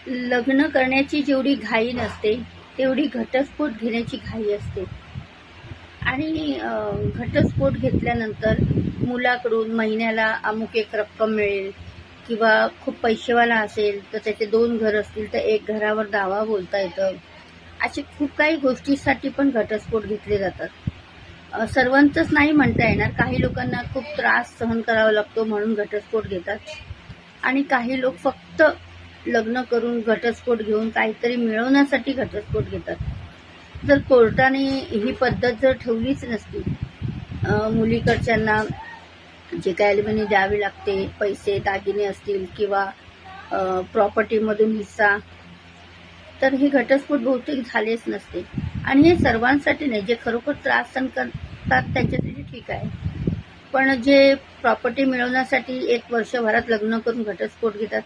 लग्न करण्याची जेवढी घाई नसते तेवढी घटस्फोट घेण्याची घाई असते. आणि घटस्फोट घेतल्यानंतर मुलाकडून महिन्याला अमुक एक रक्कम मिळेल किंवा खूप पैसेवाला असेल तर त्याचे 2 घर असतील तर एक घरावर दावा बोलता येतं. अशी खूप काही गोष्टीसाठी पण घटस्फोट घेतले जातात. सर्वांचंच नाही म्हणता येणार. काही लोकांना खूप त्रास सहन करावा लागतो म्हणून घटस्फोट घेतात. आणि काही लोक फक्त लग्न करून घटस्फोट घेऊन काहीतरी मिळवण्यासाठी घटस्फोट घेतात. जर कोर्टाने ही पद्धत जर ठेवलीच नसती, मुलीकडच्यांना जे काय अॅलिमनी द्यावी लागते, पैसे दागिने असतील किंवा प्रॉपर्टीमधून हिस्सा, तर हे घटस्फोट बहुतेक झालेच नसते. आणि हे सर्वांसाठी नाही, जे खरोखर त्रास सहन करतात त्यांच्यासाठी ठीक आहे. पण जे प्रॉपर्टी मिळवण्यासाठी 1 वर्षभरात लग्न करून घटस्फोट घेतात